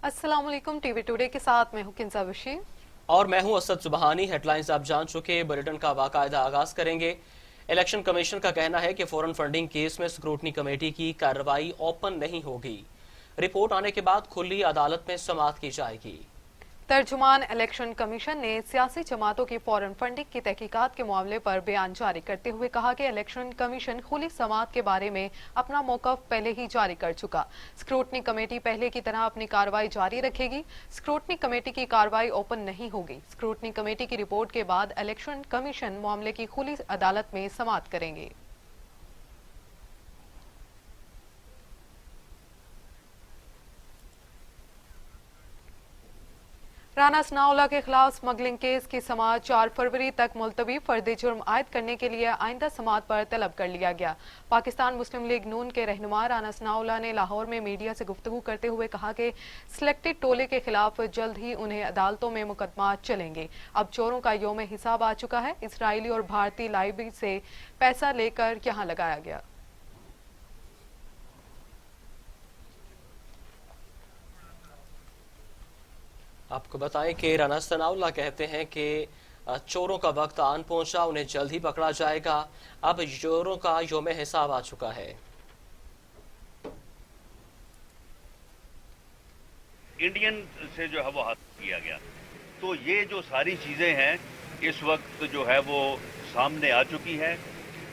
अस्सलाम वालेकुम। TV today के साथ मैं हूं किंजा बशीर और मैं हूं असद सुबहानी। हेडलाइंस आप जान चुके, बुलेटिन का बाकायदा आगाज करेंगे। इलेक्शन कमीशन का कहना है कि फॉरेन फंडिंग केस में स्क्रूटनी कमेटी की कार्रवाई ओपन नहीं होगी। रिपोर्ट आने के बाद खुली अदालत में समाअत की जाएगी। तर्जुमान इलेक्शन कमीशन ने सियासी जमातों की फॉरेन फंडिंग की तहकीकात के मामले पर बयान जारी करते हुए कहा कि इलेक्शन कमीशन खुली समाअत के बारे में अपना मौकफ पहले ही जारी कर चुका। स्क्रूटनी कमेटी पहले की तरह अपनी कार्रवाई जारी रखेगी। स्क्रूटनी कमेटी की कार्रवाई ओपन नहीं होगी। स्क्रूटनी कमेटी की रिपोर्ट के बाद इलेक्शन कमीशन मामले की खुली अदालत में समाअत करेंगे। राना सनाउल्लाह के खिलाफ स्मगलिंग केस की समाअत 4 फरवरी तक मुलतवी। फर्द जुर्म आयद करने के लिए आइंदा समाअत पर तलब कर लिया गया। पाकिस्तान मुस्लिम लीग नून के रहनुमा राना सनाउल्लाह ने लाहौर में मीडिया से गुफ्तगू करते हुए कहा कि सिलेक्टेड टोले के खिलाफ जल्द ही उन्हें अदालतों में मुकदमा चलेंगे। अब चोरों का यौम हिसाब आ चुका है। इसराइली और भारतीय लाइब्रेरी से पैसा लेकर यहाँ लगाया गया। आपको बताएं कि राना सनाउल्लाह कहते हैं कि चोरों का वक्त आन पहुंचा, उन्हें जल्द ही पकड़ा जाएगा। अब चोरों का यौम हिसाब आ चुका है। इंडियन से जो है वो हासिल किया गया, तो ये जो सारी चीजें हैं इस वक्त जो है वो सामने आ चुकी है।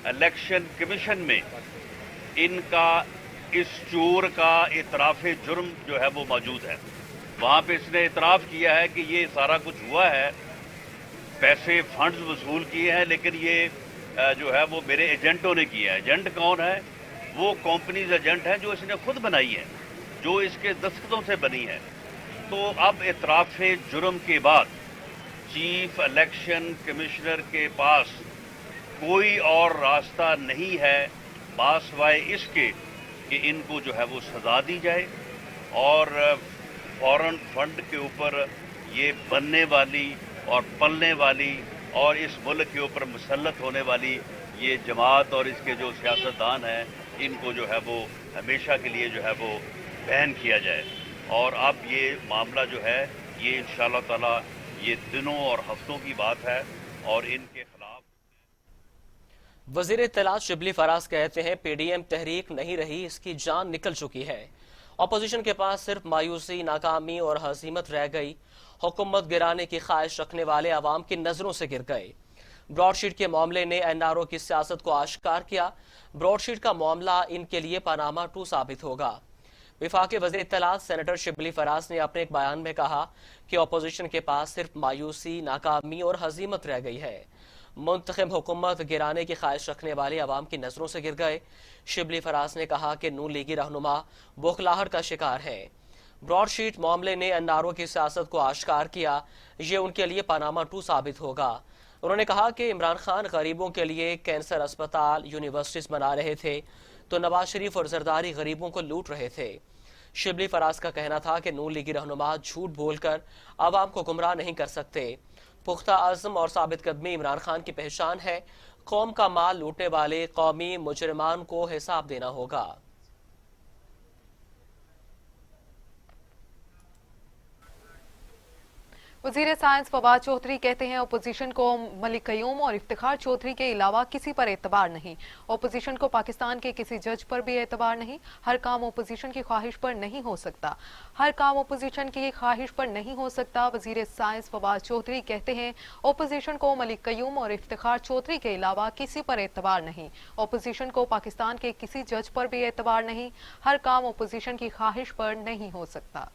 इलेक्शन कमीशन में इनका इस चोर का इतराफ़ जुर्म जो है वो मौजूद है। वहाँ पे इसने इतराफ़ किया है कि ये सारा कुछ हुआ है, पैसे फंड्स वसूल किए हैं, लेकिन ये जो है वो मेरे एजेंटों ने किया है। एजेंट कौन है? वो कंपनीज एजेंट हैं जो इसने खुद बनाई है, जो इसके दस्तखतों से बनी है। तो अब इतराफ़ जुर्म के बाद चीफ इलेक्शन कमिश्नर के पास कोई और रास्ता नहीं है बासिवाए इसके कि इनको जो है वो सजा दी जाए और फॉरेन फंड के ऊपर ये बनने वाली और पलने वाली और इस मुल्क के ऊपर मुसल्लत होने वाली ये जमात और इसके जो सियासतदान हैं, इनको जो है वो हमेशा के लिए जो है वो बैन किया जाए। और अब ये मामला जो है ये इंशाअल्लाह ताला ये दिनों और हफ्तों की बात है और इनके खिलाफ। वजीर इत्तलात शिबली फराज कहते हैं पीडीएम तहरीक नहीं रही, इसकी जान निकल चुकी है। अपोजिशन के पास सिर्फ मायूसी, नाकामी और हजीमत रह गई। हुकूमत गिराने की ख्वाहिश रखने वाले अवाम की नजरों से गिर गए। ब्रॉडशीट के मामले ने एनआरओ की सियासत को आश्कार किया। ब्रॉडशीट का मामला इनके लिए पनामा 2 साबित होगा। विफाकी वज़ीर इत्तलात सेनेटर शिबली फराज ने अपने एक बयान में कहा कि अपोजिशन के पास सिर्फ मायूसी, नाकामी और हजीमत रह गई है। मुंतखब हुकूमत गिराने की ख्वाहिश रखने वाले अवाम की नजरों से गिर गए। शिबली फराज ने कहा कि नून लीगी रहनुमा बौखलाहट का शिकार है। ब्रॉडशीट मामले ने एनआरओ की सियासत को आश्कार किया। ये उनके लिए पनामा 2 साबित होगा। उन्होंने कहा कि इमरान खान गरीबों के लिए कैंसर अस्पताल, यूनिवर्सिटीज बना रहे थे, तो नवाज शरीफ और जरदारी गरीबों को लूट रहे थे। शिबली फराज का कहना था कि नून लीगी रहनुमा झूठ बोलकर अवाम को गुमराह नहीं कर सकते। पुख्ता आज़म और साबित कदमी इमरान खान की पहचान है। कौम का माल लूटने वाले कौमी मुजरिमान को हिसाब देना होगा। वजीर साइंस फवाद चौधरी कहते हैं अपोजिशन को मलिक कयूम और इफ्तिखार चौधरी के अलावा किसी पर एतबार नहीं। अपोजिशन को पाकिस्तान के किसी जज पर भी एतबार नहीं। हर काम अपोजिशन की ख्वाहिश पर नहीं हो सकता। हर काम अपोजिशन की ख्वाहिश पर नहीं हो सकता। वजीर साइंस फवाद चौधरी कहते हैं अपोजिशन को मलिक कयूम और इफ्तिखार चौधरी के अलावा किसी पर एतबार नहीं। अपोजिशन को पाकिस्तान के किसी जज पर भी एतबार नहीं। हर काम अपोजिशन की ख्वाहिश पर नहीं हो सकता।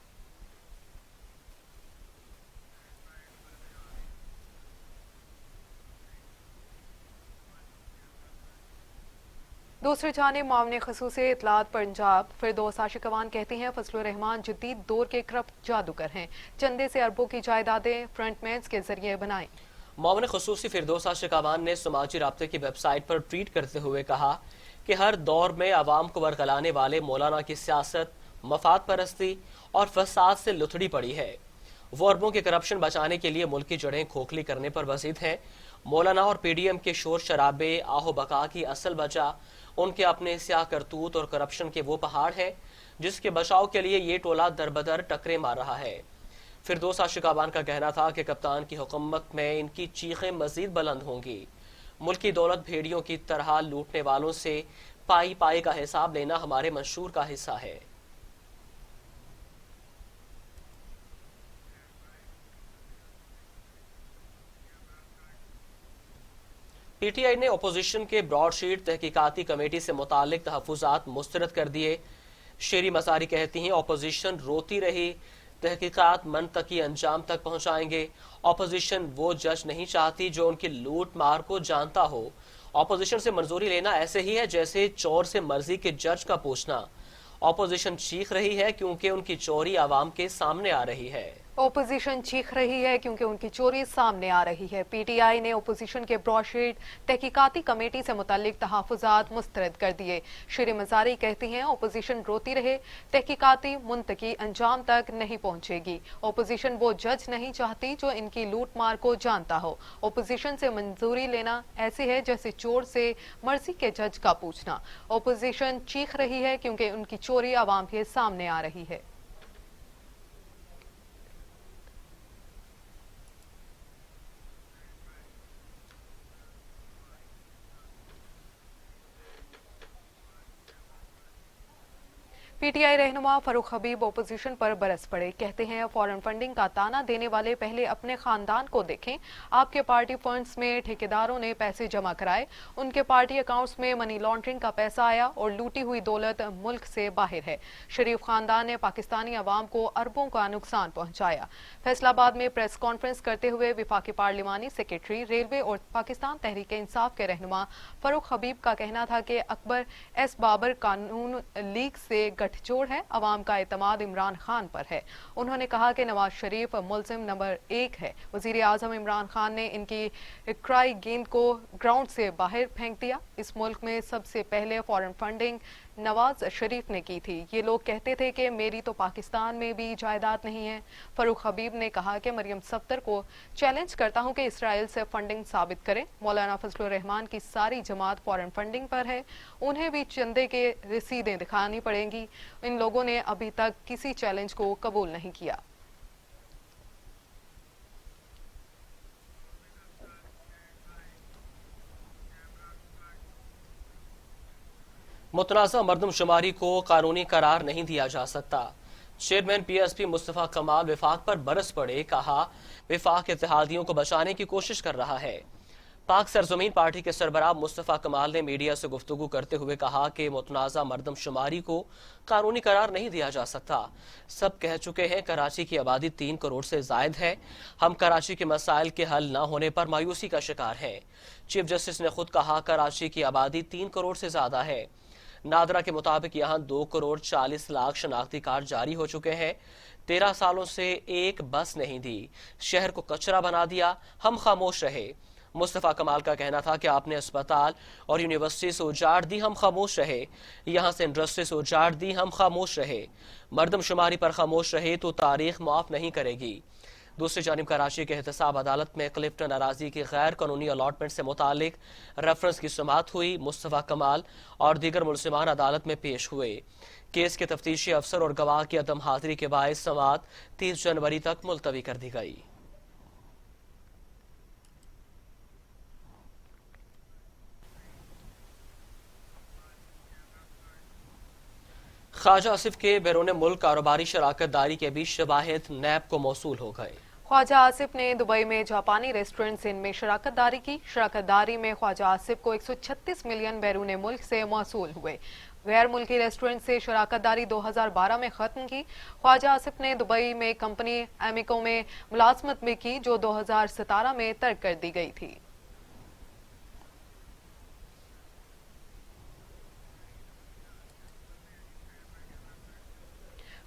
दूसरी जानिब मामले खसूसी इतलात पंजाब फिरदौस आशिकवान कहती हैं फजलुर रहमान जदीद दौर के करप्ट जादूगर हैं। चंदे से अरबों की जायदादें फ्रंटमैन्स के जरिए बनाएं। मामले खसूसी फिरदौस आशिकवान ने समाजी राब्ते की वेबसाइट पर ट्वीट करते हुए कहा कि हर दौर में अवाम को बरगलाने वाले मौलाना की सियासत, मफाद परस्ती और फसाद से लुथड़ी पड़ी है। वो अरबों के करप्शन बचाने के लिए मुल्क की जड़ें खोखली करने पर वसीद हैं। मौलाना और पीडीएम के शोर शराबे आहो बका की असल वजह उनके अपने स्याह करतूत और करप्शन के वो पहाड़ हैं جس کے بچاؤ کے لیے یہ ٹولہ دربدر ٹکرے مار رہا ہے۔ فردوس عاشقابان کا کہنا تھا کہ کپتان کی حکومت میں ان کی چیخیں مزید بلند ہوں گی۔ ملکی دولت بھیڑیوں کی طرح لوٹنے والوں سے پائی پائی کا حساب لینا ہمارے منشور کا حصہ ہے۔ پی ٹی آئی نے اپوزیشن کے براڈ شیٹ تحقیقاتی کمیٹی سے متعلق تحفظات مسترد کر دیے۔ شیری مزاری کہتی ہیں اپوزیشن روتی رہی، تحقیقات منطقی انجام تک پہنچائیں گے۔ اپوزیشن وہ جج نہیں چاہتی جو ان کی لوٹ مار کو جانتا ہو۔ اپوزیشن سے منظوری لینا ایسے ہی ہے جیسے چور سے مرضی کے جج کا پوچھنا۔ اپوزیشن چیخ رہی ہے کیونکہ ان کی چوری عوام کے سامنے آ رہی ہے۔ اپوزیشن چیخ رہی ہے کیونکہ ان کی چوری سامنے آ رہی ہے۔ پی ٹی آئی نے اپوزیشن کے براڈ شیٹ تحقیقاتی کمیٹی سے متعلق تحفظات مسترد کر دیے۔ شیری مزاری کہتی ہیں اپوزیشن روتی رہے، تحقیقاتی منطقی انجام تک نہیں پہنچے گی۔ اپوزیشن وہ جج نہیں چاہتی جو ان کی لوٹ مار کو جانتا ہو۔ اپوزیشن سے منظوری لینا ایسے ہے جیسے چور سے مرضی کے جج کا پوچھنا۔ اپوزیشن چیخ رہی ہے کیونکہ ان کی چوری عوام کے سامنے آ رہی ہے۔ پی ٹی آئی رہنما فاروق حبیب اپوزیشن پر برس پڑے، کہتے ہیں فورن فنڈنگ کا تانا دینے والے پہلے اپنے خاندان کو دیکھیں۔ آپ کے پارٹی فنڈز میں ٹھیکیداروں نے پیسے جمع کرائے، ان کے پارٹی اکاؤنٹس میں منی لانڈرنگ کا پیسہ آیا اور لوٹی ہوئی دولت ملک سے باہر ہے۔ شریف خاندان نے پاکستانی عوام کو اربوں کا نقصان پہنچایا۔ فیصل آباد میں پریس کانفرنس کرتے ہوئے وفاقی پارلیمانی سیکرٹری ریلوے اور پاکستان تحریک انصاف کے رہنما فاروق حبیب کا کہنا تھا کہ اکبر ایس بابر قانون لیگ سے جوڑ ہے، عوام کا اعتماد عمران خان پر ہے۔ انہوں نے کہا کہ نواز شریف ملزم نمبر 1 ہے۔ وزیر اعظم عمران خان نے ان کی کرائی گیند کو گراؤنڈ سے باہر پھینک دیا۔ اس ملک میں سب سے پہلے فورن فنڈنگ نواز شریف نے کی تھی۔ یہ لوگ کہتے تھے کہ میری تو پاکستان میں بھی جائیداد نہیں ہے۔ فاروق حبیب نے کہا کہ مریم صفدر کو چیلنج کرتا ہوں کہ اسرائیل سے فنڈنگ ثابت کریں۔ مولانا فضل الرحمان کی ساری جماعت فورن فنڈنگ پر ہے، انہیں بھی چندے کے رسیدیں دکھانی پڑیں گی۔ ان لوگوں نے ابھی تک کسی چیلنج کو قبول نہیں کیا۔ متنازع مردم شماری کو قانونی قرار نہیں دیا جا سکتا۔ چیئرمین پی ایس پی مصطفیٰ کمال وفاق پر برس پڑے، کہا وفاق اتحادیوں کو بچانے کی کوشش کر رہا ہے۔ پاک سرزمین پارٹی کے سربراہ مصطفیٰ کمال نے میڈیا سے گفتگو کرتے ہوئے کہا کہ متنازع مردم شماری کو قانونی قرار نہیں دیا جا سکتا۔ سب کہہ چکے ہیں کراچی کی آبادی 3 کروڑ سے زائد ہے، ہم کراچی کے مسائل کے حل نہ ہونے پر مایوسی کا شکار ہیں۔ چیف جسٹس نے خود کہا کراچی کی آبادی 3 کروڑ سے زیادہ ہے۔ نادرا کے مطابق یہاں 2 کروڑ 40 لاکھ شناختی کارڈ جاری ہو چکے ہیں۔ 13 سالوں سے ایک بس نہیں دی، شہر کو کچرا بنا دیا، ہم خاموش رہے۔ مصطفیٰ کمال کا کہنا تھا کہ آپ نے اسپتال اور یونیورسٹی سے اجاڑ دی، ہم خاموش رہے۔ یہاں سے انڈسٹری سے اجاڑ دی، ہم خاموش رہے۔ مردم شماری پر خاموش رہے تو تاریخ معاف نہیں کرے گی۔ دوسری جانب کراچی کے احتساب عدالت میں کلفٹن اراضی کی غیر قانونی الاٹمنٹ سے متعلق ریفرنس کی سماعت ہوئی۔ مصطفیٰ کمال اور دیگر ملزمان عدالت میں پیش ہوئے۔ کیس کے تفتیشی افسر اور گواہ کی عدم حاضری کے باعث سماعت 30 جنوری تک ملتوی کر دی گئی۔ خواجہ آصف کے بیرون ملک کاروباری شراکت داری کے بھی شواہد نیب کو موصول ہو گئے۔ خواجہ آصف نے دبئی میں جاپانی ریسٹورنٹ ان میں شراکت داری کی۔ شراکت داری میں خواجہ آصف کو 136 ملین بیرون ملک سے موصول ہوئے۔ غیر ملکی ریسٹورنٹ سے شراکت داری 2012 میں ختم کی۔ خواجہ آصف نے دبئی میں کمپنی ایمیکو میں ملازمت بھی کی جو 2017 میں ترک کر دی گئی تھی۔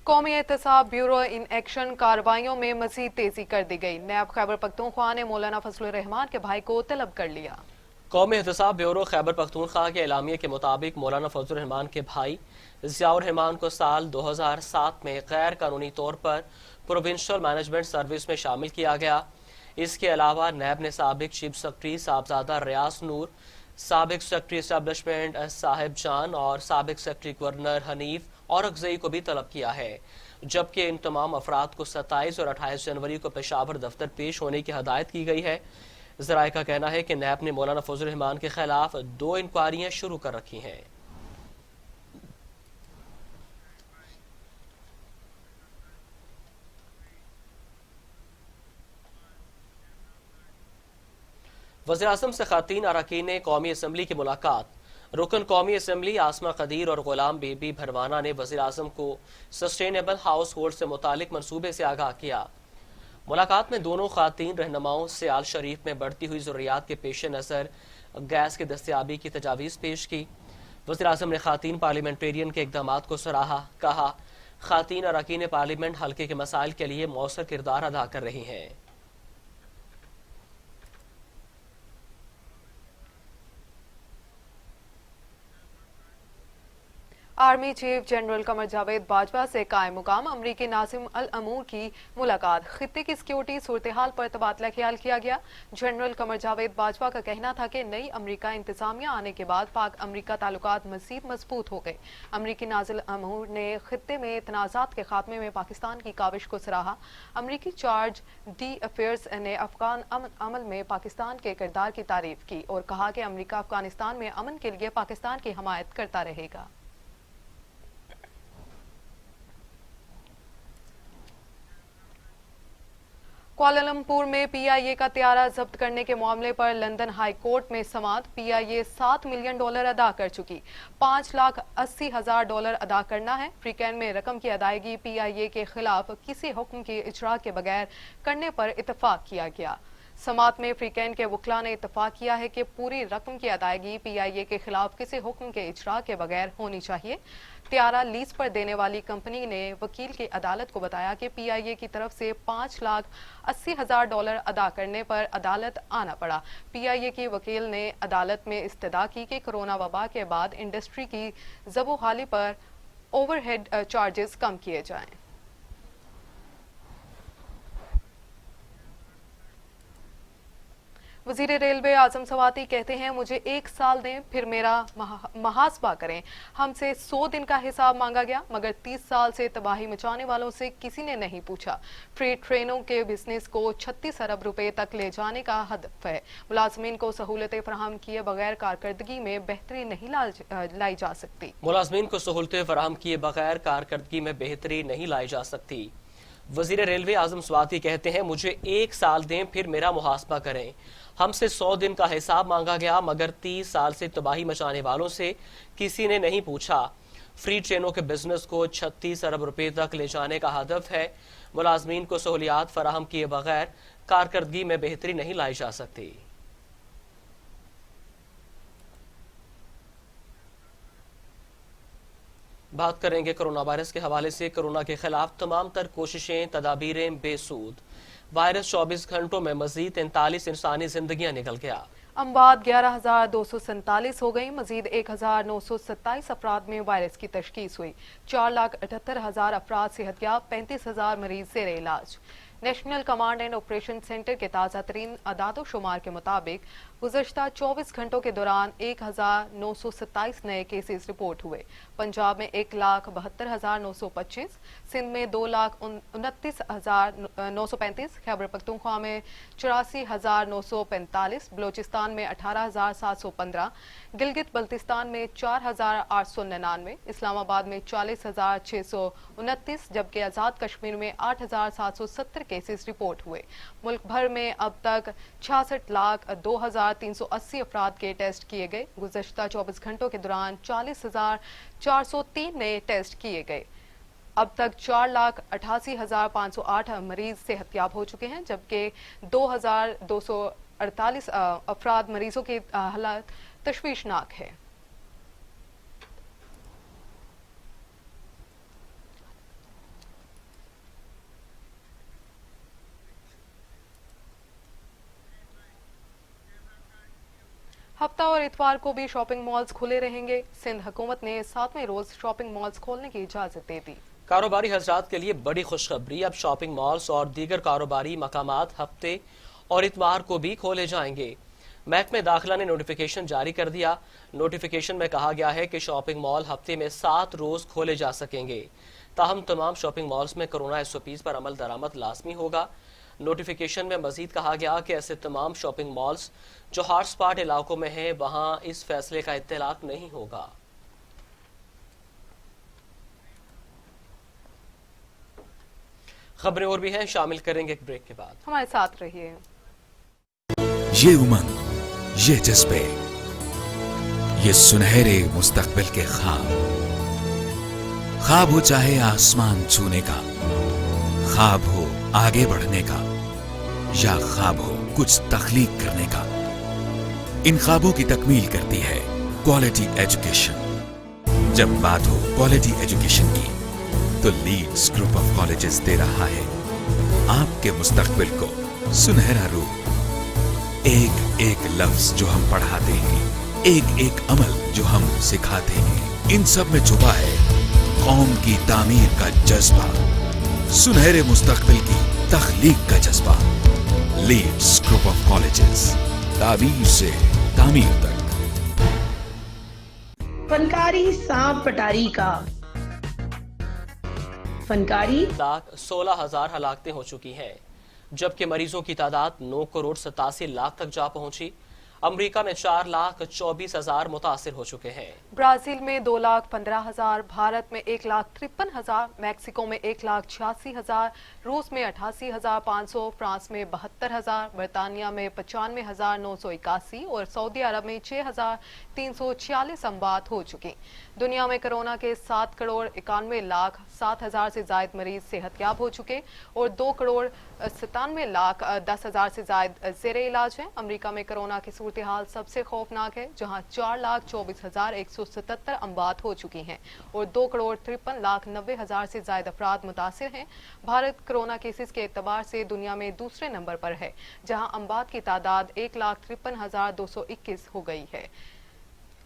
قومی احتساب بیورو ان ایکشن کارروائیوں میں مزید تیزی کر دی گئی۔ نیب خیبر پختونخوا نے مولانا فضل الرحمان کے بھائی کو طلب کر لیا۔ قومی احتساب بیورو خیبر پختونخوا کے اعلامیے کے مطابق مولانا فضل الرحمان کے بھائی ضیاء الرحمان کو سال 2007 میں غیر قانونی طور پر پروونشل مینجمنٹ سروس میں شامل کیا گیا۔ اس کے علاوہ نیب نے سابق چیف سیکرٹری صاحبزادہ ریاض نور، سابق سیکرٹری اسٹیبلشمنٹ صاحب جان اور سابق سیکرٹری گورنر حنیف औरकजई को भी तलब किया है, जबकि इन तमाम अफराद को 27 और 28 जनवरी को पेशावर दफ्तर पेश होने की हदायत की गई है। ज़राए का कहना है कि नैब ने मौलाना फजल रहमान के खिलाफ 2 इंक्वायरियां शुरू कर रखी हैं। वज़ीर-ए-आज़म से ख़ातीन अरकान कौमी असम्बली की मुलाकात। रुकन कौमी असम्बली आसमा कदीर और गुलाम बेबी भरवाना ने वज़ीर-ए-आज़म को सस्टेनेबल हाउस होल्ड से मुतालिक मनसूबे से आगाह किया। मुलाकात में दोनों ख़ातीन रहनुमाओं से आल शरीफ में बढ़ती हुई ज़रूरियात के पेश नज़र गैस की दस्तयाबी की तजावीज़ पेश की। वज़ीर-ए-आज़म ने ख़ातीन पार्लियामेंटेरियन के इक़दामात को सराहा। कहा, ख़ातीन अरकान पार्लियामेंट हल्के के मसाइल के लिए मौसर किरदार अदा कर रही हैं। Army chief general Qamar Javed Bajwa से कायम मुकाम अमरीकी नासिम अल अमूर की मुलाकात। खित्ते की सिक्योरिटी सूरत हाल पर तबादला ख्याल किया गया। जनरल कमर जावेद बाजवा का कहना था कि नई अमरीका इंतजामिया आने के बाद पाक अमरीका ताल्लुकात मज़ीद मजबूत हो गए। अमरीकी नाजिल अमूर ने खित्ते में तनाज़ात के खात्मे में पाकिस्तान की काविश को सराहा। अमरीकी चार्ज डी अफेयर्स ने अफगान अमल में पाकिस्तान के किरदार की तारीफ की और कहा कि अमरीका अफगानिस्तान में अमन के लिए पाकिस्तान की हमायत करता रहेगा। कुआलालंपुर में पीआईए का त्यारा जब्त करने के मामले पर लंदन हाई कोर्ट में समाअत। पीआईए $7 मिलियन अदा कर चुकी, $5,80,000 अदा करना है। फ्रीकैन में रकम की अदायगी पीआईए के खिलाफ किसी हुक्म के इजरा के बगैर करने पर इतफाक किया गया। समाअत में फ्रीकैन के वकला ने इतफाक किया है कि पूरी रकम की अदायगी पीआईए के खिलाफ किसी हुक्म के इजरा के बगैर होनी चाहिए। त्यारा लीज पर देने वाली कंपनी ने वकील की अदालत को बताया कि पीआईए की तरफ से $5,80,000 अदा करने पर अदालत आना पड़ा। पीआईए की वकील ने अदालत में इस्तदा की कि कोरोना वबा के बाद इंडस्ट्री की ज़बूहाली पर ओवरहेड चार्जेस कम किए जाएं। वजीर रेलवे आजम सवाती कहते हैं, मुझे 1 साल दें फिर मेरा मुहासबा करें। हमसे 100 दिन का हिसाब मांगा गया, मगर 30 साल से तबाही मचाने वालों से किसी ने नहीं पूछा। फ्री ट्रेनों के बिजनेस को 36 अरब रुपए तक ले जाने का हदफ है। मुलाजमीन को सहूलतें फराहम किए बगैर कारकर्दगी में बेहतरी नहीं लाई जा सकती। मुलाजमीन को सहूलतें फराहम किए बगैर कारकर्दगी में बेहतरी नहीं लाई जा सकती। वजीर रेलवे आजम सवाती कहते हैं, मुझे 1 साल दें फिर मेरा मुहासबा करें। हमसे 100 दिन का हिसाब मांगा गया, मगर 30 साल से तबाही मचाने वालों से किसी ने नहीं पूछा। फ्री ट्रेनों के बिजनेस को 36 अरब रुपए तक ले जाने का हदफ है। मुलाजमीन को सहूलियात फराहम किए बगैर कारकर्दगी में बेहतरी नहीं लाई जा सकती। बात करेंगे कोरोना वायरस के हवाले से। कोरोना के खिलाफ तमाम तर कोशिशें तदाबीरें बेसूद। वायरस 24 घंटों में मजीद 43 इंसानी जिंदगियां निकल गया। अम्बाद 11,247 हो गई। मजीद 1,927 अफराद में वायरस की तशखीस हुई। 4,78,000 अफराद सेहतयाब, 35,000 मरीज ज़ेर इलाज। National command and operation centre के ताज़ा तरीन अदादो शुमार के मुताबिक गुज़श्ता 24 घंटों के दौरान 1,927 नए केसेस रिपोर्ट हुए। पंजाब में 1,72,925, सिंध में 2,29,935, खैबर पख्तूनख्वा में 84,945, बलोचिस्तान में 18,715, गिलगित बल्तिस्तान में 4,899, इस्लामाबाद में 40,629, जबकि आज़ाद कश्मीर में 8,770 केसेस रिपोर्ट हुए। मुल्क भर में अब तक 66,02,380 अफराद के टेस्ट किए गए। गुज़श्ता 24 घंटों के दौरान 40,403 नए टेस्ट किए गए। अब तक 4,88,508 मरीज सेहतयाब हो चुके हैं, जबकि 2,248 अफराद मरीजों की हालत तशवीशनाक है। हफ्ता और इतवार को भी शॉपिंग मॉल्स खुले रहेंगे। सिंध हुकूमत ने 7वें रोज शॉपिंग मॉल्स खोलने की इजाजत दे दी। कारोबारी हजरात के लिए बड़ी खुशखबरी, अब शॉपिंग मॉल्स और दीगर कारोबारी मकामात हफ्ते और इतवार को भी खोले जाएंगे। محکمہ داخلہ نے نوٹیفیکیشن جاری کر دیا۔ نوٹیفیکیشن میں کہا گیا ہے کہ شاپنگ مال ہفتے میں 7 روز کھولے جا سکیں گے، تاہم تمام شاپنگ مالز میں کورونا SOPs پر عمل درآمد لازمی ہوگا۔ نوٹیفیکیشن میں مزید کہا گیا کہ ایسے تمام شاپنگ مالز جو ہاٹ سپاٹ علاقوں میں ہیں وہاں اس فیصلے کا اطلاق نہیں ہوگا۔ خبریں اور بھی ہیں، شامل کریں گے ایک بریک کے بعد۔ ہمارے ساتھ رہیے۔ یہ امنگ، یہ جذبے، یہ سنہرے مستقبل کے خواب ہو چاہے آسمان چھونے کا، خواب ہو آگے بڑھنے کا، یا خواب ہو کچھ تخلیق کرنے کا، ان خوابوں کی تکمیل کرتی ہے کوالٹی ایجوکیشن۔ جب بات ہو کوالٹی ایجوکیشن کی تو لیڈز گروپ آف کالجز دے رہا ہے آپ کے مستقبل کو سنہرا روپ۔ ایک ایک لفظ جو ہم پڑھاتے ہیں، ایک ایک عمل جو ہم سکھاتے ہیں، ان سب میں چھپا ہے قوم کی تعمیر کا جذبہ، سنہرے مستقبل کی تخلیق کا جذبہ۔ لیڈز گروپ آف کالجز، تعبیر سے تعمیر تک۔ فنکاری سانپ پٹاری کا فنکاری 16,000 ہلاکتیں ہو چکی ہیں، جبکہ مریضوں کی تعداد 9,87,00,000 تک جا پہنچی۔ امریکہ میں 4,24,000 متاثر ہو چکے ہیں۔ برازیل میں 2,15,000، بھارت میں 1,53,000، میکسیکو میں 1,86,000، روس میں 88,500، فرانس میں 72,000، برطانیہ میں 95,981 اور سعودی عرب میں 6,346 اموات ہو چکی۔ دنیا میں کرونا کے 7,91,07,000 سے زائد مریض صحت یاب ہو چکے اور 2,97,10,000 سے زائد زیر علاج ہیں۔ امریکہ میں کرونا کی صورتحال سب سے خوفناک ہے، جہاں 4,24,177 اموات ہو چکی ہیں اور 2,53,90,000 سے زائد افراد متاثر ہیں۔ بھارت کرونا کیسز کے اعتبار سے دنیا میں دوسرے نمبر پر ہے، جہاں اموات کی تعداد 1,53,221 ہو گئی ہے۔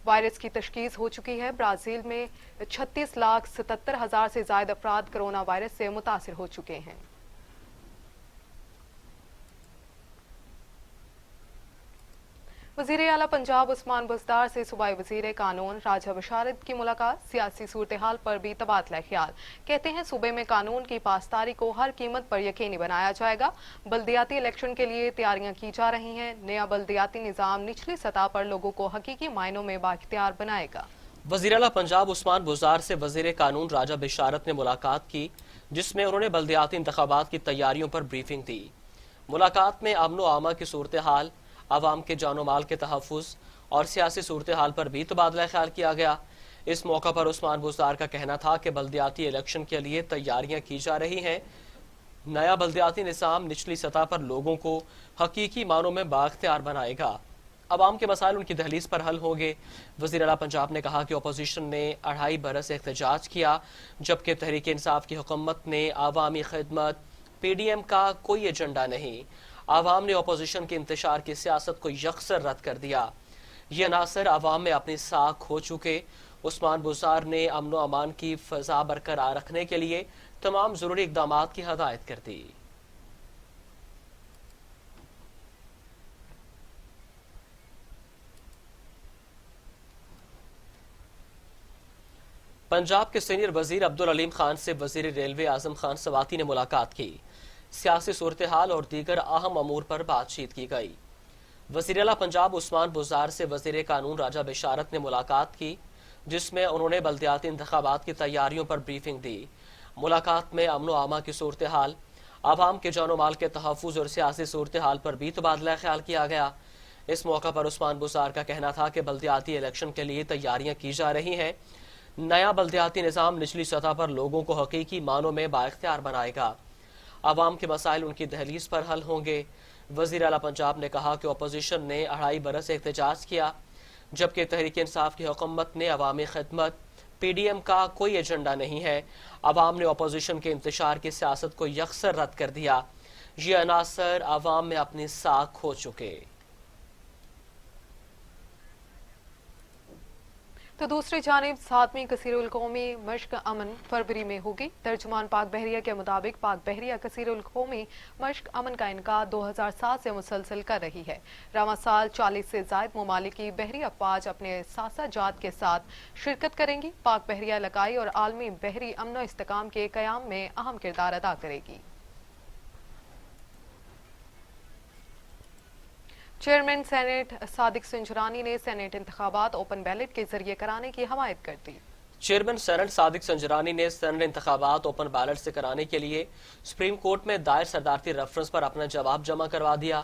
وائرس کی تشخیص ہو چکی ہے۔ برازیل میں 36,77,000 سے زائد افراد کرونا وائرس سے متاثر ہو چکے ہیں۔ وزیر اعلیٰ پنجاب عثمان بزدار سے صوبائی وزیر قانون راجہ بشارت کی ملاقات، سیاسی صورتحال پر بھی تبادلہ خیال۔ کہتے ہیں صوبے میں قانون کی پاسداری کو ہر قیمت پر یقینی بنایا جائے گا۔ بلدیاتی الیکشن کے لیے تیاریاں کی جا رہی ہیں۔ نیا بلدیاتی نظام نچلی سطح پر لوگوں کو حقیقی معنوں میں بااختیار بنائے گا۔ وزیر اعلیٰ پنجاب عثمان بزدار سے وزیر قانون راجہ بشارت نے ملاقات کی، جس میں انہوں نے بلدیاتی انتخابات کی تیاریوں پر بریفنگ دی۔ ملاقات میں امن و امان کی صورتحال، عوام کے جان و مال کے تحفظ اور سیاسی صورتحال پر بھی تبادلہ خیال کیا گیا۔ اس موقع پر عثمان بزدار کا کہنا تھا کہ بلدیاتی الیکشن کے لیے تیاریاں کی جا رہی ہیں۔ نیا بلدیاتی نظام نچلی سطح پر لوگوں کو حقیقی معنوں میں بااختیار بنائے گا۔ عوام کے مسائل ان کی دہلیز پر حل ہوں گے۔ وزیر اعلیٰ پنجاب نے کہا کہ اپوزیشن نے 2.5 برس احتجاج کیا، جبکہ تحریک انصاف کی حکومت نے عوامی خدمت PDM کا کوئی ایجنڈا نہیں۔ عوام نے اپوزیشن کے انتشار کی سیاست کو یکسر رد کر دیا۔ یہ عناصر عوام میں اپنی ساکھ کھو چکے۔ عثمان بزدار نے امن و امان کی فضا برقرار رکھنے کے لیے تمام ضروری اقدامات کی ہدایت کر دی۔ پنجاب کے سینئر وزیر عبدالعلیم خان سے وزیر ریلوے اعظم خان سواتی نے ملاقات کی۔ سیاسی صورتحال اور دیگر اہم امور پر بات چیت کی گئی۔ وزیر اعلیٰ پنجاب عثمان بزدار سے وزیر قانون راجہ بشارت نے ملاقات کی، جس میں انہوں نے بلدیاتی انتخابات کی تیاریوں پر بریفنگ دی۔ ملاقات میں امن و امان کی صورتحال، عوام کے جان و مال کے تحفظ اور سیاسی صورتحال پر بھی تبادلہ خیال کیا گیا۔ اس موقع پر عثمان بزدار کا کہنا تھا کہ بلدیاتی الیکشن کے لیے تیاریاں کی جا رہی ہیں۔ نیا بلدیاتی نظام نچلی سطح پر لوگوں کو حقیقی معنوں میں بااختیار بنائے گا۔ عوام کے مسائل ان کی دہلیز پر حل ہوں گے۔ وزیر اعلیٰ پنجاب نے کہا کہ اپوزیشن نے 2.5 برس احتجاج کیا، جبکہ تحریک انصاف کی حکومت نے عوامی خدمت PDM کا کوئی ایجنڈا نہیں ہے۔ عوام نے اپوزیشن کے انتشار کی سیاست کو یکسر رد کر دیا۔ یہ عناصر عوام میں اپنی ساکھ کھو چکے۔ तो दूसरी जानिब 7वीं कसीरुल कौमी मश्क अमन फरवरी में होगी। तर्जुमान पाक बहरिया के मुताबिक पाक बहरिया कसीरुल कौमी मश्क अमन का इनकाद 2007 से मुसलसल कर रही है। रवां साल 40 से जायद ममालिक की बहरी अफवाज अपने सासा जात के साथ शिरकत करेंगी। पाक बहरिया इलाकाई और आलमी बहरी अमन इस्तेकाम के क़याम में अहम किरदार अदा करेगी। चेयरमैन सेनेट सादिक संजरानी ने सेनेट इंतखाबात ओपन बैलेट के जरिए कराने की हमायत कर दी। चेयरमैन सेनेट सादिक संजरानी ने सेनेट इंतखाबात ओपन बैलेट से कराने के लिए सुप्रीम कोर्ट में दायर सदारती रेफरेंस पर अपना जवाब जमा करवा दिया,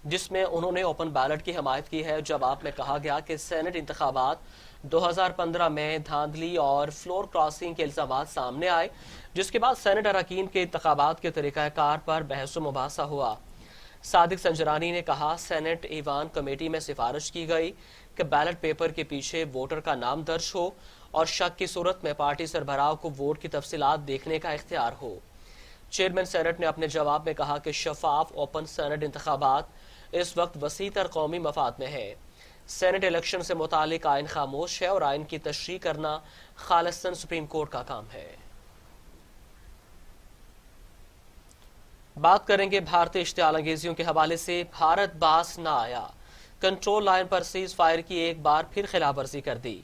जिसमें उन्होंने ओपन बैलेट की हमायत की है। जवाब में कहा गया कि सेनेट इंतखाबात 2015 में धांधली और फ्लोर क्रॉसिंग के इल्जाम सामने आए, जिसके बाद सेनेट अरकान के इंतखाबात के तरीकाकार पर बहस मुबासा हुआ। सादिक संजरानी ने कहा, सेनेट ईवान कमेटी में सिफारिश की गई कि बैलेट पेपर के पीछे वोटर का नाम दर्ज हो और शक की सूरत में पार्टी सरबराह को वोट की तफसीलात देखने का इख्तियार हो। चेयरमैन सेनेट ने अपने जवाब में कहा कि शफाफ ओपन सेनेट इंतखाबात इस वक्त वसीतर कौमी मफाद में है। सेनेट इलेक्शन से मुतालिक आइन खामोश है और आइन की तशरीह करना खालिसन सुप्रीम कोर्ट का काम है। बात करेंगे भारतीय इश्तियाल अंगेजियों के हवाले से। भारत बास न आया, कंट्रोल लाइन पर सीज फायर की एक बार फिर खिलाफवर्जी कर दी।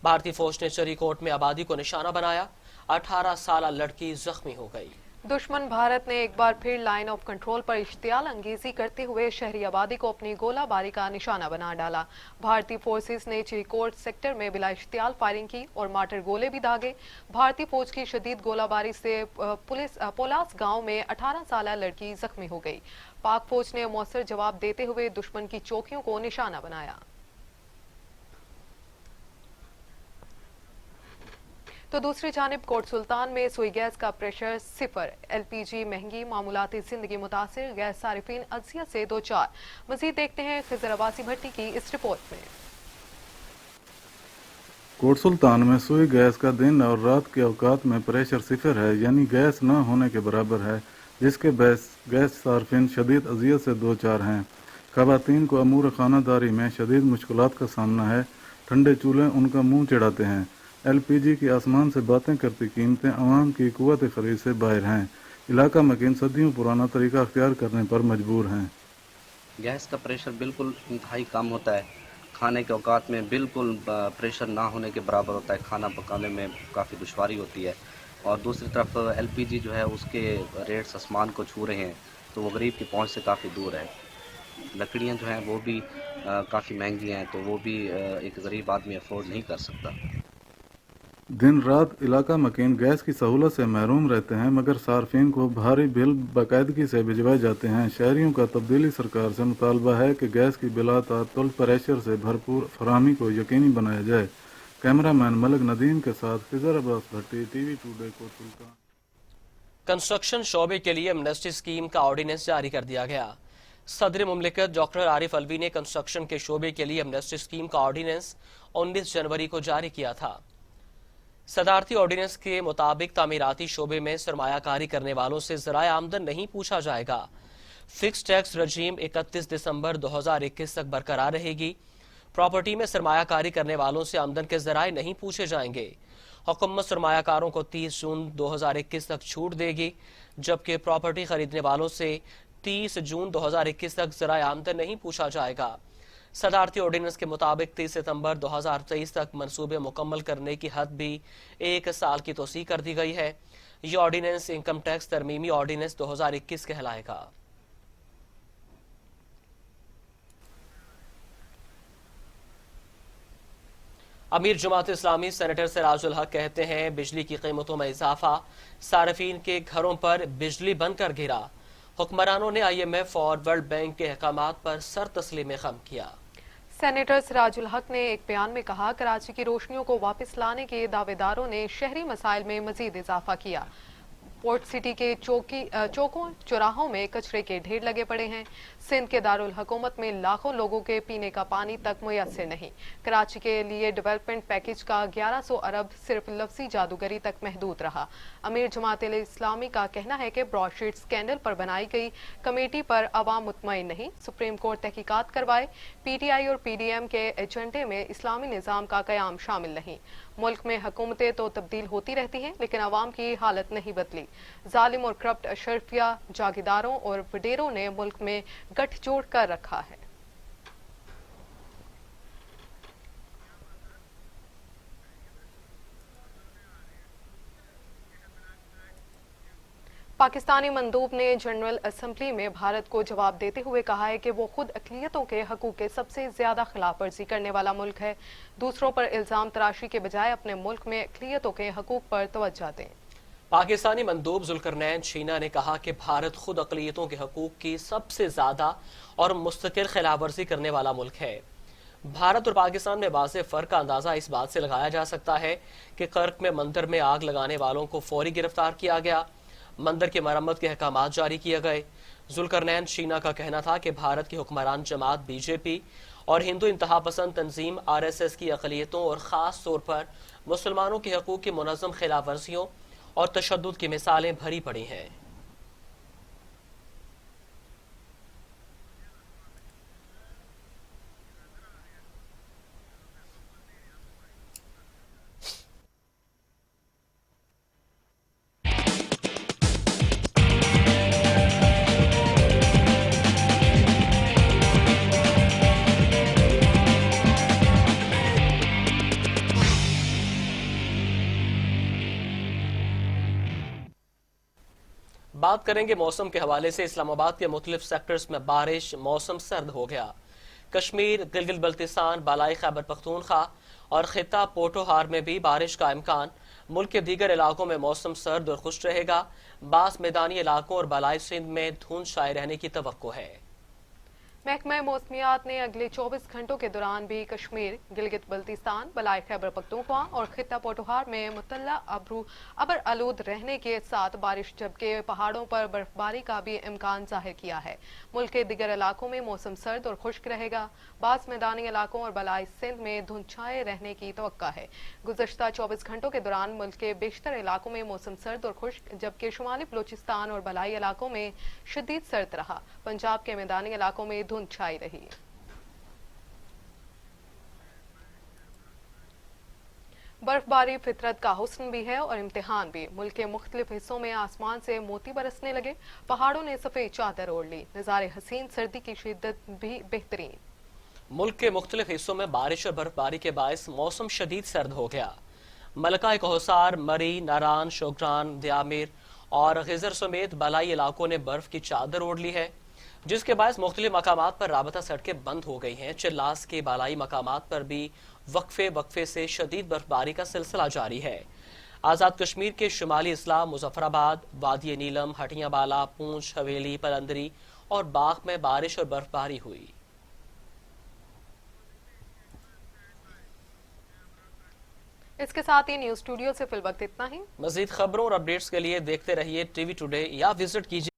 भारतीय फौज ने चरीकोट में आबादी को निशाना बनाया, 18 साल लड़की जख्मी हो गई। दुश्मन भारत ने एक बार फिर लाइन ऑफ कंट्रोल पर इश्तियाल अंगेजी करते हुए शहरी आबादी को अपनी गोलाबारी का निशाना बना डाला। भारतीय फोर्सेस ने चिरीकोट सेक्टर में बिला इश्तियाल फायरिंग की और मार्टर गोले भी दागे। भारतीय फौज की शदीद गोलाबारी से पोलास गांव में 18 साल लड़की जख्मी हो गई। पाक फौज ने मौसर जवाब देते हुए दुश्मन की चौकियों को निशाना बनाया। तो दूसरी जानिब कोट सुल्तान में सुई गैस का प्रेशर सिफर। एलपीजी महंगी, मामूलाती जिंदगी मुतासिर, गैस सारिफीन अजियत से दो चार। मजीद देखते हैं खिजर अब्बासी भट्टी की इस रिपोर्ट में। कोट सुल्तान में सुई गैस का दिन और रात के औकात में प्रेशर सिफर है, यानी गैस न होने के बराबर है, जिसके बहस गैस सार्फिन शदीद अजियत से दो चार हैं। खवातीन को अमूर खानादारी में शदीद मुश्किलात का सामना है। ठंडे चूल्हे उनका मुंह चढ़ाते हैं। एलपीजी की आसमान से बातें करती कीमतें अवाम की कुव्वत खरीद से बाहर हैं। इलाका मकीन सदियों पुराना तरीका अख्तियार करने पर मजबूर हैं। गैस का प्रेशर बिल्कुल इंतहाई कम होता है। खाने के औकात में बिल्कुल प्रेशर ना होने के बराबर होता है। खाना पकाने में काफ़ी दुश्वारी होती है। और दूसरी तरफ एलपीजी जो है उसके रेट्स आसमान को छू रहे हैं, तो वो गरीब की पहुंच से काफ़ी दूर है। लकड़ियां जो हैं वो भी काफ़ी महंगी हैं, तो वो भी एक गरीब आदमी अफोर्ड नहीं कर सकता। दिन रात इलाका मकीन गैस की सहूलत से महरूम रहते हैं, मगर सार्फिन को भारी बिल बाकायदगी से भिजवाए जाते हैं। शहरियों का तब्दीली सरकार से मुतालबा है कि गैस की बिला तातुल प्रेशर से भरपूर फराहमी को यकीनी बनाया जाए। कैमरामैन मलिक नदीम के साथ खिजर अब्बास भट्टी, टीवी टुडे, कोट सुल्तान। कंस्ट्रक्शन शोबे के लिए एमनेस्टी स्कीम का ऑर्डिनेंस जारी कर दिया गया। सदर मुमलिकत डॉक्टर आरिफ अलवी ने कंस्ट्रक्शन के शोबे के लिए एमनेस्टी स्कीम का ऑर्डिनेंस 19 जनवरी को जारी किया था। सदारती ऑर्डिनेंस के मुताबिक तामीराती शोबे में सरमायाकारी करने वालों से ज़राए आमदन नहीं पूछा जाएगा। फिक्स टैक्स रजीम 31 दिसंबर 2021 तक बरकरार रहेगी। प्रॉपर्टी में सरमायाकारी करने वालों से आमदन के ज़राए नहीं पूछे जाएंगे। हुकूमत सरमायाकारों को 30 जून 2021 तक छूट देगी, जबकि प्रॉपर्टी खरीदने वालों से 30 जून 2021 तक ज़राए आमदन नहीं पूछा जाएगा। सदारती ऑर्डिनेंस के मुताबिक 30 सितंबर 2023 तक मंसूबे मुकम्मल करने की हद भी 1 साल की तोसी कर दी गई है। ये ऑर्डिनेंस इनकम टैक्स तरमीमी ऑर्डिनेंस 2021 कहलाएगा। अमीर जमात इस्लामी सेनेटर सिराजुल हक कहते हैं, बिजली की कीमतों में इजाफा सार्फिन के घरों पर बिजली बंद कर गिरा। हुक्मरानों ने IMF और वर्ल्ड बैंक के अहकामात पर सर तस्लीम खम किया। सेनेटर सिराजुल हक ने एक बयान में कहा, कराची की रोशनियों को वापस लाने के दावेदारों ने शहरी मसाइल में मजीद इजाफा किया। पोर्ट सिटी के चौकों चौराहों में कचरे के ढेर लगे पड़े हैं। सिंध के दारुल हुकूमत में लाखों लोगों के पीने का पानी तक मुयस्सर नहीं। कराची के लिए डेवलपमेंट पैकेज का 1100 अरब सिर्फ लफ्जी जादूगरी तक महदूद रहा। अमीर जमात-ए-इस्लामी का कहना है कि ब्रॉडशीट स्कैंडल पर बनाई गई कमेटी पर अवाम मुतमईन नहीं। सुप्रीम कोर्ट तहकीकात करवाए। पीटीआई और पीडीएम के एजेंडे में इस्लामी निज़ाम का क़याम शामिल नहीं। मुल्क में हुकूमतें तो तब्दील होती रहती हैं, लेकिन अवाम की हालत नहीं बदली। जालिम और करप्ट अशरफिया जागीरदारों और वडेरों ने मुल्क में गठजोड़ कर रखा है। पाकिस्तानी मंदूब ने जनरल असम्बली में भारत को जवाब देते हुए कहा है कि वो खुद अक़लियतों के हकूक़ के सबसे ज्यादा खिलाफ वर्जी करने वाला मुल्क है। दूसरों पर इल्जाम तराशी के बजाय अपने मुल्क में अक़लियतों के हकूक़ पर तवज्जो दें। पाकिस्तानी मंदूब जुल्करनैन शीना ने कहा कि भारत खुद अक़लियतों के हकूक़ की सबसे ज्यादा और मुस्तकिल खिलाफ वर्जी करने वाला मुल्क है। भारत और पाकिस्तान में वाज़ेह फ़र्क का अंदाजा इस बात से लगाया जा सकता है कि कर्क में मंदिर में आग लगाने वालों को फौरी गिरफ्तार किया गया, मंदिर की मरम्मत के अहकामात जारी किए गए। जुल्करनैन शीना का कहना था कि भारत की हुक्मरान जमात बीजेपी और हिंदू इंतहा पसंद तंजीम आरएसएस की अक़लियतों और ख़ास तौर पर मुसलमानों के हकूक़ की मुनज़्ज़म खिलाफ वर्जियों और तशद्दुद की मिसालें भरी पड़ी हैं। बात करेंगे मौसम के हवाले से। इस्लामाबाद के मुख्तलिफ सेक्टर्स में बारिश, मौसम सर्द हो गया। कश्मीर, गिलगित बल्तिस्तान, बालाई खैबर पख्तूनख्वा और खिता पोटोहार में भी बारिश का इम्कान। मुल्क के दीगर इलाकों में मौसम सर्द और खुश्क रहेगा। बास मैदानी इलाकों और बालाई सिंध में धुंध छाए रहने की तवक्को है। महकमा मौसमियात ने अगले 24 घंटों के दौरान भी कश्मीर, गिलगित बल्तिस्तान, बलाई खैबर पख्तूनख्वा और खिता पोटोहार में मुतल्ला अबर आलूद रहने के साथ बारिश, जबकि पहाड़ों पर बर्फबारी का भी इम्कान जाहिर किया है। मुल्क के दीगर इलाकों में मौसम सर्द और खुश्क रहेगा। बास मैदानी इलाकों और बलाई सिंध में धुंध छाए रहने की तवक्का है। गुज़श्ता 24 घंटों के दौरान मुल्क के बेशतर इलाकों में मौसम सर्द और खुश्क, जबकि शुमाली बलूचिस्तान और बलाई इलाकों में शदीद सर्द रहा। पंजाब के मैदानी इलाकों में धुंध छाई रही। बर्फबारी फितरत का हुस्न भी है और इम्तिहान भी। मुल्क के मुख्तलिफ हिस्सों में आसमान से मोती बरसने लगे। पहाड़ों ने सफेद चादर ओढ़ ली। नज़ारे हसीन, सर्दी की शिद्दत भी बेहतरीन। मुल्क के मुख्तलिफ हिस्सों में बारिश और बर्फबारी के बायस मौसम शदीद सर्द हो गया। मलका कोहसार, मरी, नारान, शोगरान, दियामिर और गिजर समेत बलाई इलाकों ने बर्फ की चादर ओढ़ ली है, जिसके बायस मुख्तलिफ मकामात पर राबता सड़कें बंद हो गई हैं। चिल्लास के बालाई मकामात पर भी वक्फे से शदीद बर्फबारी का सिलसिला जारी है। आज़ाद कश्मीर के शुमाली इस्लाम, मुजफ्फराबाद, वादी नीलम, हटियां बाला, पूंछ, हवेली, पलंदरी और बाग में बारिश और बर्फबारी हुई। इसके साथ ही न्यूज स्टूडियो से फिल वक्त इतना ही। मजीद खबरों और अपडेट्स के लिए देखते रहिए टीवी टुडे या विजिट कीजिए